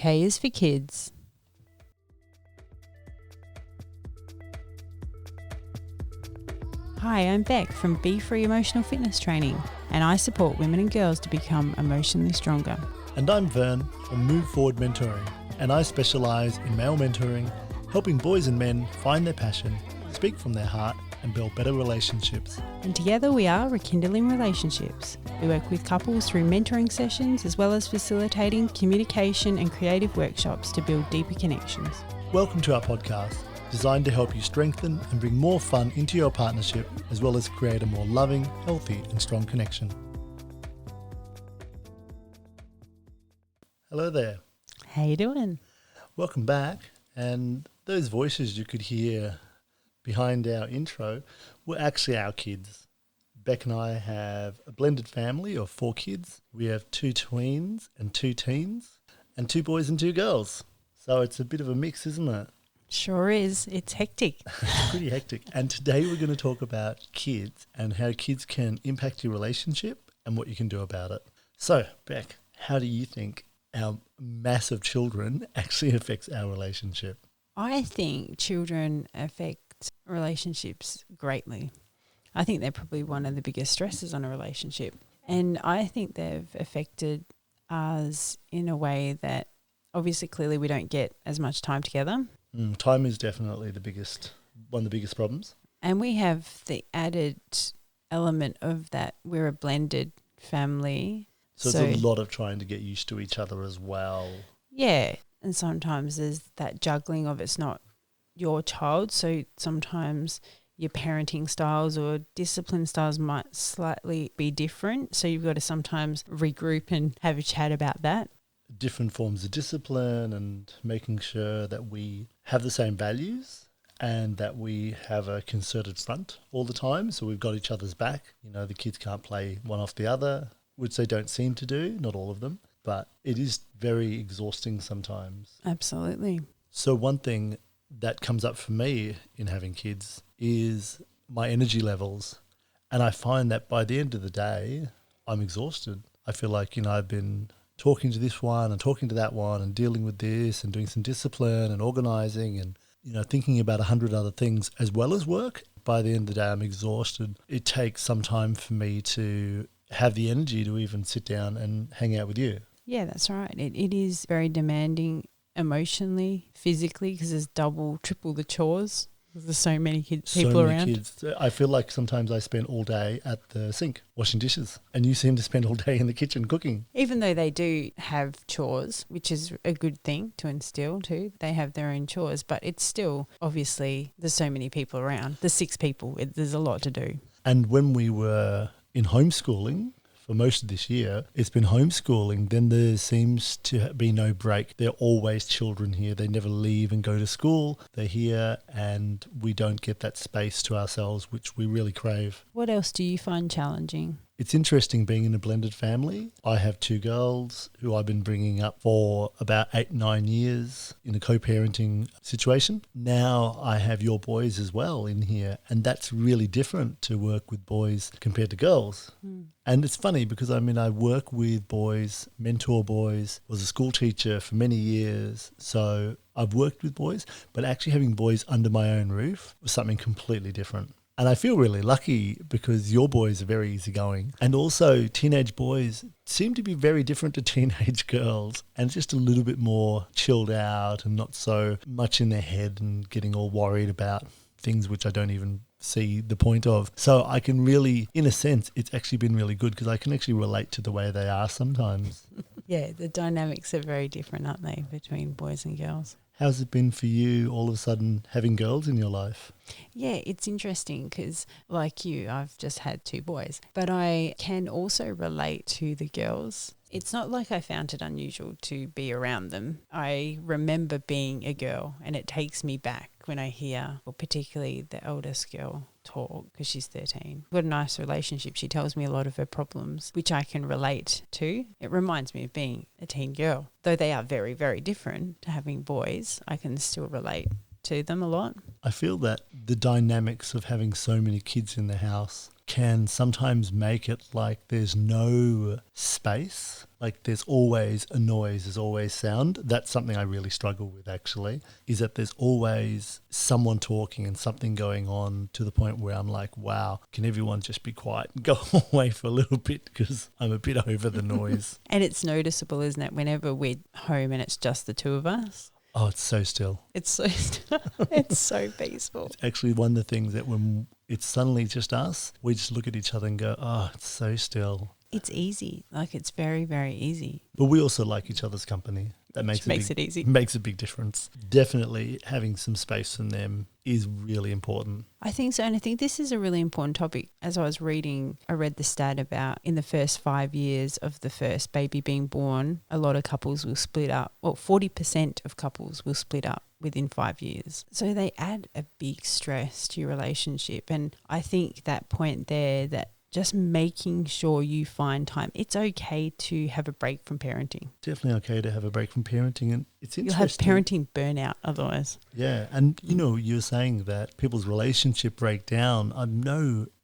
K is for kids. Hi, I'm Bec from Be Free Emotional Fitness Training, and I support women and girls to become emotionally stronger. And I'm Vern from Move Forward Mentoring, and I specialise in male mentoring, helping boys and men find their passion, speak from their heart, and build better relationships. And together we are Rekindling Relationships. We work with couples through mentoring sessions as well as facilitating communication and creative workshops to build deeper connections. Welcome to our podcast, designed to help you strengthen and bring more fun into your partnership, as well as create a more loving, healthy and strong connection. Hello there. How you doing? Welcome back. And those voices you could hear behind our intro were actually our kids. Bec and I have a blended family of 4 kids. We have 2 tweens and 2 teens and 2 boys and 2 girls. So it's a bit of a mix, isn't it? Sure is. It's hectic. It's pretty hectic. And today we're going to talk about kids and how kids can impact your relationship and what you can do about it. So, Bec, how do you think our massive children actually affects our relationship? I think children affect relationships greatly. I think they're probably one of the biggest stresses on a relationship. And I think they've affected us in a way that obviously clearly we don't get as much time together. Time is definitely one of the biggest problems. And we have the added element of that we're a blended family. So there's a lot of trying to get used to each other as well. Yeah. And sometimes there's that juggling of it's not your child. So sometimes your parenting styles or discipline styles might slightly be different. So you've got to sometimes regroup and have a chat about that. Different forms of discipline and making sure that we have the same values and that we have a concerted front all the time. So we've got each other's back. You know, the kids can't play one off the other, which they don't seem to do, not all of them. But it is very exhausting sometimes. Absolutely. So one thing that comes up for me in having kids is my energy levels. And I find that by the end of the day, I'm exhausted. I feel like, I've been talking to this one and talking to that one and dealing with this and doing some discipline and organising and, thinking about 100 other things as well as work. By the end of the day, I'm exhausted. It takes some time for me to have the energy to even sit down and hang out with you. Yeah, that's right. It is very demanding emotionally, physically, because there's double, triple the chores. There's so many people around. Kids. I feel like sometimes I spend all day at the sink washing dishes and you seem to spend all day in the kitchen cooking. Even though they do have chores, which is a good thing to instill too. They have their own chores, but it's still, obviously, there's so many people around. There's 6 people. There's a lot to do. And when we were in homeschooling, for most of this year, it's been homeschooling, then there seems to be no break. There are always children here. They never leave and go to school. They're here and we don't get that space to ourselves, which we really crave. What else do you find challenging? It's interesting being in a blended family. I have 2 girls who I've been bringing up for about 8-9 years in a co-parenting situation. Now I have your boys as well in here, and that's really different to work with boys compared to girls. And it's funny because, I work with boys, mentor boys, was a school teacher for many years. So I've worked with boys, but actually having boys under my own roof was something completely different. And I feel really lucky because your boys are very easygoing. And also teenage boys seem to be very different to teenage girls and just a little bit more chilled out and not so much in their head and getting all worried about things which I don't even see the point of. So I can really, in a sense, it's actually been really good because I can actually relate to the way they are sometimes. Yeah, the dynamics are very different, aren't they, between boys and girls? How's it been for you all of a sudden having girls in your life? Yeah, it's interesting because like you, I've just had 2 boys, but I can also relate to the girls. It's not like I found it unusual to be around them. I remember being a girl and it takes me back when I hear, or particularly the eldest girl, talk because she's 13. We've got a nice relationship. She tells me a lot of her problems, which I can relate to. It reminds me of being a teen girl. Though they are very, very different to having boys, I can still relate to them a lot. I feel that the dynamics of having so many kids in the house can sometimes make it like there's no space. Like there's always a noise, there's always sound. That's something I really struggle with actually, is that there's always someone talking and something going on to the point where I'm like, wow, can everyone just be quiet and go away for a little bit because I'm a bit over the noise. And it's noticeable, isn't it, whenever we're home and it's just the two of us? Oh, it's so still. It's so it's so peaceful. It's actually one of the things that when it's suddenly just us, we just look at each other and go, oh, it's so still. It's easy. Like it's very, very easy. But we also like each other's company. That makes it easy. Makes a big difference. Definitely having some space from them is really important. I think so. And I think this is a really important topic. As I was reading, I read the stat about in the first 5 years of the first baby being born, a lot of couples will split up. Well, 40% of couples will split up within 5 years. So they add a big stress to your relationship. And I think that point there, that just making sure you find time. It's okay to have a break from parenting. Definitely okay to have a break from parenting. And it's interesting. You'll have parenting burnout otherwise. Yeah. And, you know, you're saying that people's relationship break down.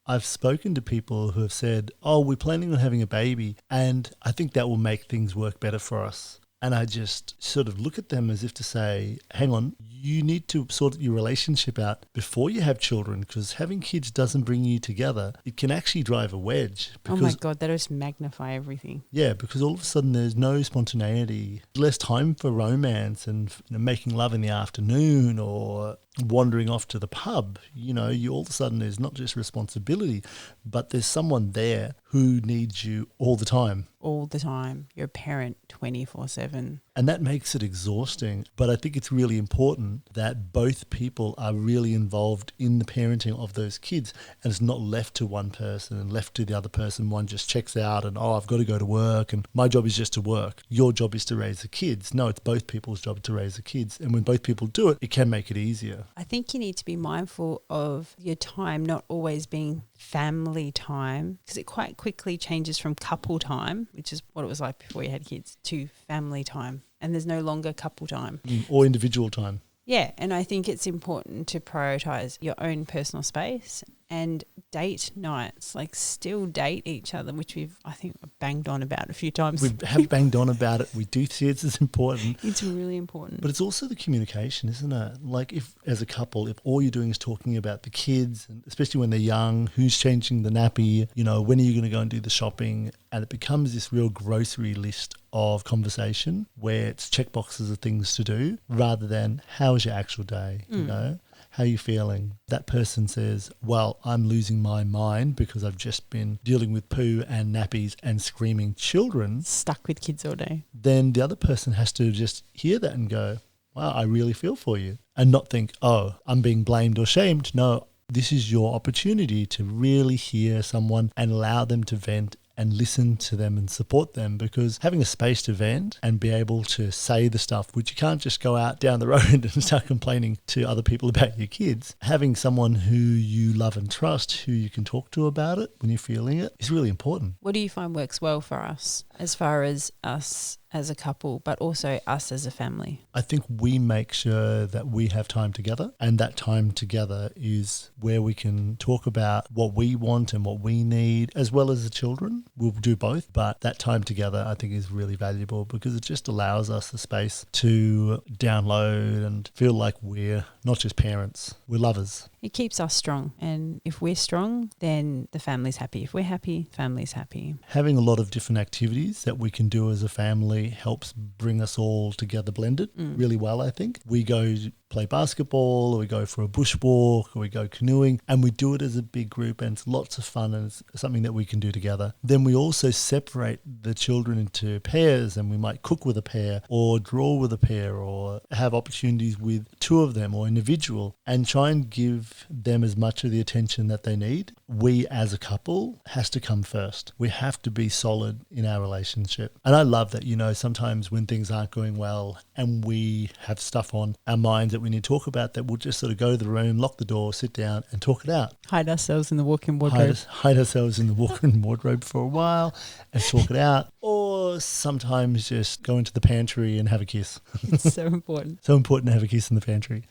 I've spoken to people who have said, oh, we're planning on having a baby and I think that will make things work better for us. And I just sort of look at them as if to say, hang on, you need to sort your relationship out before you have children, because having kids doesn't bring you together. It can actually drive a wedge. Because, oh my God, that just magnify everything. Yeah, because all of a sudden there's no spontaneity, less time for romance and making love in the afternoon or wandering off to the pub. You know, you all of a sudden there's not just responsibility, but there's someone there who needs you all the time. All the time. You're a parent 24/7. And that makes it exhausting. But I think it's really important that both people are really involved in the parenting of those kids. And it's not left to one person and left to the other person. One just checks out and, oh, I've got to go to work and my job is just to work. Your job is to raise the kids. No, it's both people's job to raise the kids. And when both people do it, it can make it easier. I think you need to be mindful of your time not always being family time, because it quite quickly changes from couple time, which is what it was like before you had kids, to family time. And there's no longer couple time. Or individual time. Yeah, and I think it's important to prioritise your own personal space and date nights, like still date each other, which I think banged on about a few times. We have banged on about it. We do see it as important. It's really important. But it's also the communication, isn't it? Like if, as a couple, if all you're doing is talking about the kids, and especially when they're young, who's changing the nappy, you know, when are you going to go and do the shopping? And it becomes this real grocery list of conversation where it's check boxes of things to do rather than how was your actual day, you know? How are you feeling? That person says, well, I'm losing my mind because I've just been dealing with poo and nappies and screaming children. Stuck with kids all day. Then the other person has to just hear that and go, wow, I really feel for you. And not think, oh, I'm being blamed or shamed. No, this is your opportunity to really hear someone and allow them to vent and listen to them and support them, because having a space to vent and be able to say the stuff, which you can't just go out down the road and start complaining to other people about your kids, having someone who you love and trust, who you can talk to about it when you're feeling it, is really important. What do you find works well for us as far as us as a couple, but also us as a family? I think we make sure that we have time together, and that time together is where we can talk about what we want and what we need, as well as the children. We'll do both, but that time together I think is really valuable because it just allows us the space to download and feel like we're not just parents, we're lovers. It keeps us strong, and if we're strong, then the family's happy. If we're happy, family's happy. Having a lot of different activities that we can do as a family helps bring us all together blended really well, I think. We go play basketball, or we go for a bushwalk, or we go canoeing, and we do it as a big group, and it's lots of fun, and it's something that we can do together. Then we also separate the children into pairs, and we might cook with a pair or draw with a pair or have opportunities with two of them or individual, and try and give them as much of the attention that they need. We as a couple has to come first. We have to be solid in our relationship. And I love that, you know, sometimes when things aren't going well and we have stuff on our minds that we need to talk about, that we'll just sort of go to the room, lock the door, sit down and talk it out. Hide ourselves in the walk-in wardrobe. Hide ourselves in the walk-in wardrobe for a while and talk it out. Or Or sometimes just go into the pantry and have a kiss. It's so important. So important to have a kiss in the pantry.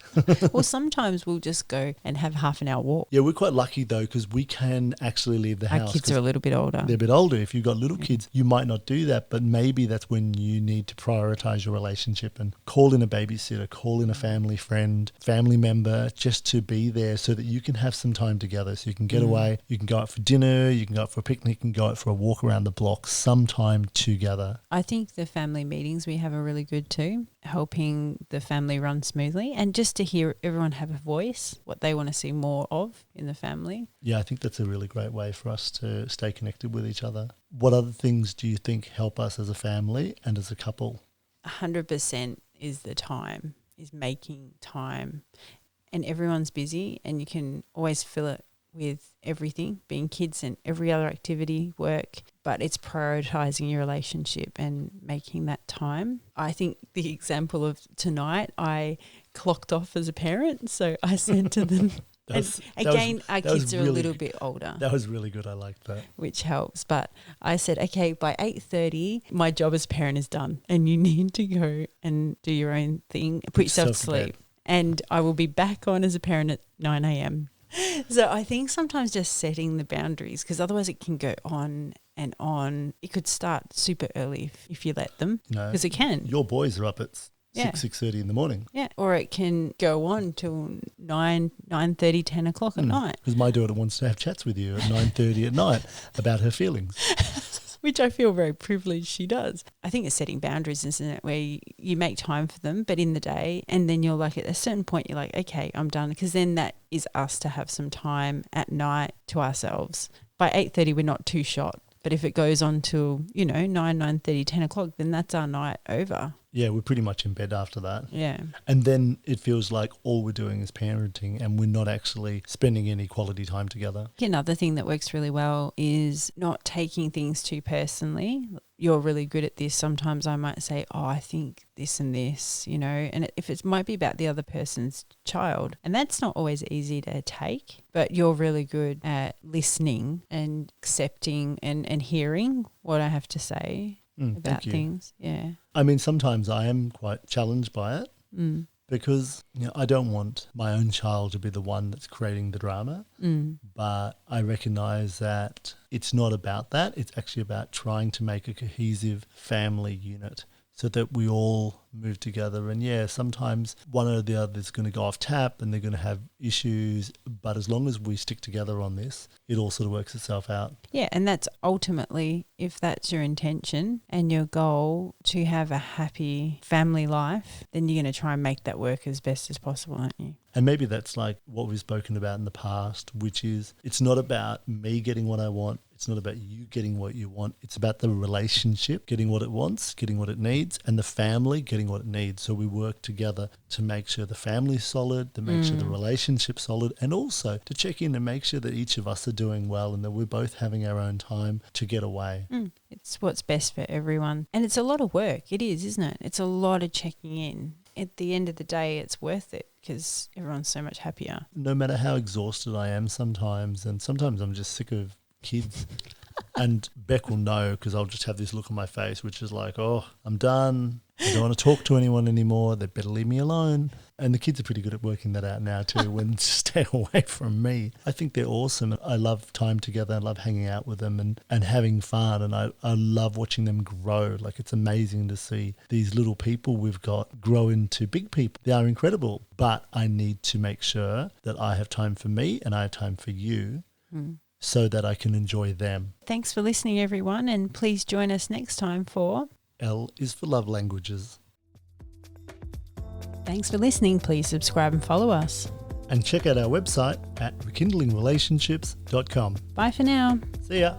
Or sometimes we'll just go and have half an hour walk. Yeah, we're quite lucky though, because we can actually leave the house. Our kids are a little bit older. They're a bit older. If you've got little kids, you might not do that, but maybe that's when you need to prioritize your relationship and call in a babysitter, call in a family friend, family member, just to be there so that you can have some time together. So you can get away, you can go out for dinner, you can go out for a picnic, you can go out for a walk around the block, sometime together. I think the family meetings we have are really good too, helping the family run smoothly, and just to hear everyone have a voice, what they want to see more of in the family. Yeah, I think that's a really great way for us to stay connected with each other. What other things do you think help us as a family and as a couple? 100% is the time, is making time. And everyone's busy and you can always fill it with everything, being kids and every other activity, work, but it's prioritizing your relationship and making that time. I think the example of tonight, I clocked off as a parent, so I said to them, our kids are a little bit older. That was really good. I liked that. Which helps. But I said, okay, by 8:30, my job as a parent is done and you need to go and do your own thing, put yourself to sleep. And I will be back on as a parent at 9 a.m. So I think sometimes just setting the boundaries, because otherwise it can go on and on. It could start super early if you let them, because it can. Your boys are up at 6:30 in the morning. Yeah, or it can go on till 9:30, 10 o'clock at night. Because my daughter wants to have chats with you at 9:30 at night about her feelings. Which I feel very privileged she does. I think it's setting boundaries, isn't it, where you make time for them, but in the day, and then you're like, at a certain point, you're like, okay, I'm done. Because then that is us to have some time at night to ourselves. By 8:30, we're not too shot. But if it goes on till, 9:30, 10 o'clock, then that's our night over. Yeah, we're pretty much in bed after that. Yeah. And then it feels like all we're doing is parenting and we're not actually spending any quality time together. Another thing that works really well is not taking things too personally. You're really good at this. Sometimes I might say, I think this and this, and if it might be about the other person's child. And that's not always easy to take, but you're really good at listening and accepting and hearing what I have to say about things. Yeah. I mean, sometimes I am quite challenged by it because I don't want my own child to be the one that's creating the drama, but I recognise that it's not about that. It's actually about trying to make a cohesive family unit so that we all move together. And sometimes one or the other is going to go off tap and they're going to have issues, but as long as we stick together on this, it all sort of works itself out. Yeah, and that's ultimately, if that's your intention and your goal to have a happy family life, then you're going to try and make that work as best as possible, aren't you? And maybe that's like what we've spoken about in the past, which is it's not about me getting what I want. It's not about you getting what you want. It's about the relationship getting what it wants, getting what it needs, and the family getting what it needs. So we work together to make sure the family's solid, to make sure the relationship's solid, and also to check in and make sure that each of us are doing well and that we're both having our own time to get away. It's what's best for everyone. And it's a lot of work. It is, isn't it? It's a lot of checking in. At the end of the day, it's worth it because everyone's so much happier. No matter how exhausted I am sometimes, and sometimes I'm just sick of kids. And Bec will know because I'll just have this look on my face, which is like, oh, I'm done. I don't want to talk to anyone anymore. They better leave me alone. And the kids are pretty good at working that out now too, when to stay away from me. I think they're awesome. I love time together. I love hanging out with them and having fun. And I love watching them grow. Like, it's amazing to see these little people we've got grow into big people. They are incredible. But I need to make sure that I have time for me and I have time for you. So that I can enjoy them. Thanks for listening, everyone, and please join us next time for L is for Love Languages. Thanks for listening. Please subscribe and follow us. And check out our website at rekindlingrelationships.com. Bye for now. See ya.